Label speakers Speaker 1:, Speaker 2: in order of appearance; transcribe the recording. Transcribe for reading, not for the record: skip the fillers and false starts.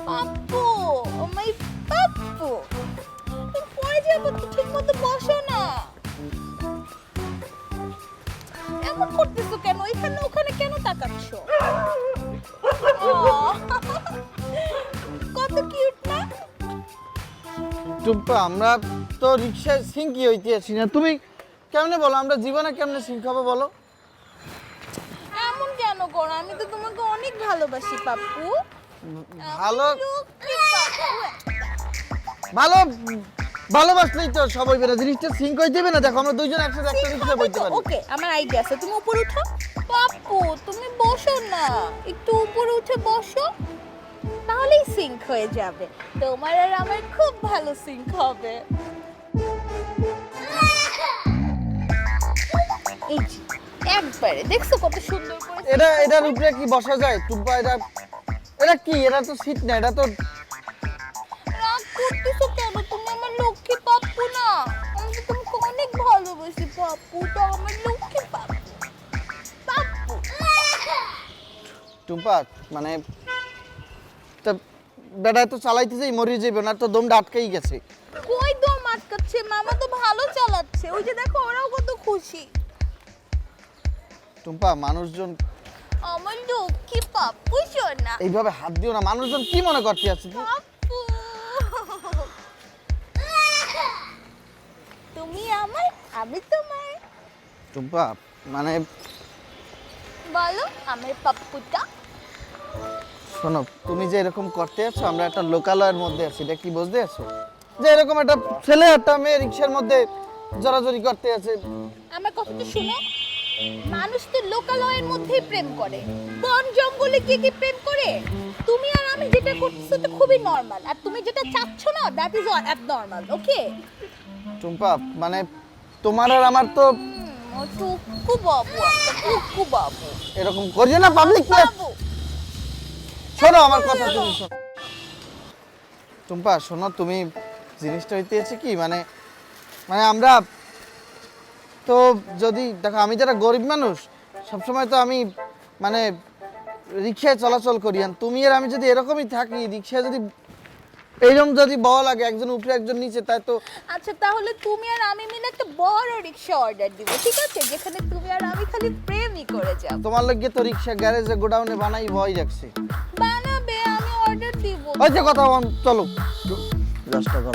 Speaker 1: পাপ্পু, ও মাই পাপ্পু, তুমি পড়ে যাবো তো, ঠিক মতো বসো না। এমন করতেছো কেন? এখানে ওখানে কেন তাকাচ্ছ? কত কিউট না?
Speaker 2: টুম্পা, আমরা তো রিক্সায় সিঙ্কি হইতে আছি না, তুমি কেমনে বলো আমরা জীবনে কেমনে সিঙ্ক হবে বলো?
Speaker 1: এমন কেন করো? আমি তো তোমাকে অনেক ভালোবাসি পাপ্পু।
Speaker 2: ভালো
Speaker 1: লক্ষ্মী পাপ্পু।
Speaker 2: ভালো ভালোবাসলেই তো সবাই বেরা জিনিসটা সিঙ্ক হইতে হবে না। দেখো আমরা দুইজন একসাথে একটা রিক্সা বইতে পারি।
Speaker 1: ওকে, আমার আইডিয়া আছে, তুমি উপরে উঠো। পাপ্পু, তুমি বসো না, একটু উপরে উঠে বসো, তাহলেই সিঙ্ক হয়ে যাবে। তোমার আর আমার খুব ভালো সিঙ্ক হবে। এই যে, একবারে দেখছো কত সুন্দর করে
Speaker 2: এটার উপরে কি বসা যায় টুম্পা? এটা কি? এটা তো সিট না, এটা তো
Speaker 1: রাগ করতেছো কেন? তুমি আমার লক্ষ্মী পাপ্পু না? আমি তো তোমাকে অনেক ভালোবাসি পাপ্পু, তো আমার লক্ষ্মী পাপ্পু। পাপ্পু।
Speaker 2: টুম্পা মানে তা বেটা তো চালাইতেছেই মরে যাবে না, তো দমটা আটকেই গেছে।
Speaker 1: কই দম আটকাচ্ছে? মামা তো ভালো চালাচ্ছে, ওই যে দেখো ওরাও কত খুশি।
Speaker 2: টুম্পা মানুষজন
Speaker 1: আমার লক্ষ্মী পাপ্পু সোনা।
Speaker 2: এইভাবে হাত দিও না, মানুষজন কি মনে করতে আছে?
Speaker 1: পাপ্পু, তুমি আমার, আমি তোমার।
Speaker 2: টুম্পা মানে
Speaker 1: বলো আমার পাপ্পুটা।
Speaker 2: শোনো, তুমি যে এরকম করতে আছো, আমরা একটা লোকালয়ের মধ্যে আছি, এটা কি বুঝতে আছো? যে এরকম একটা ছেলে একটা মেয়ে রিক্সার মধ্যে জড়াজড়ি করতে আছে।
Speaker 1: আমার কথাটা শুনো, মানুষ তো লোকালয়ের মধ্যেই প্রেম করে, বন জঙ্গলে গিয়ে কি প্রেম করে? তুমি আর আমি যেটা করতেছো তো খুবই নর্মাল, আর তুমি যেটা চাচ্ছ না দ্যাট ইজ অ্যাবনর্মাল। ওকে
Speaker 2: টুম্পা মানে তোমার আর আমার তো
Speaker 1: টুকু বাবু, একটা টুকু বাবু।
Speaker 2: এরকম করিও না পাবলিক প্লেস।
Speaker 1: বাবু,
Speaker 2: শোনো আমার কথা, তুমি শোনো। টুম্পা শোনো, তুমি জিনিসটা হইতে আছে কি মানে মানে আমরা তো যদি দেখো, আমি যারা গরিব মানুষ সবসময় তো আমি মানে রিক্সায় চলাচল করি, আর তুমি আর আমি যদি এরকমই থাকি রিক্সায়, যদি এইরকম যদি বল লাগে একজন উপরে একজন নিচে, তাই তো
Speaker 1: আচ্ছা তাহলে তুমি আর আমি মিলে একটা বড় রিক্সা অর্ডার দিব, ঠিক আছে? যেখানে তুমি আর আমি খালি প্রেমই করে যাব।
Speaker 2: তোমার লগে তো রিক্সা গ্যারেজে গোডাউনে বানাই ভয় রাখছে।
Speaker 1: বানাবে, আমি অর্ডার দিব।
Speaker 2: ওই যে কথা চলো, 10 টাকা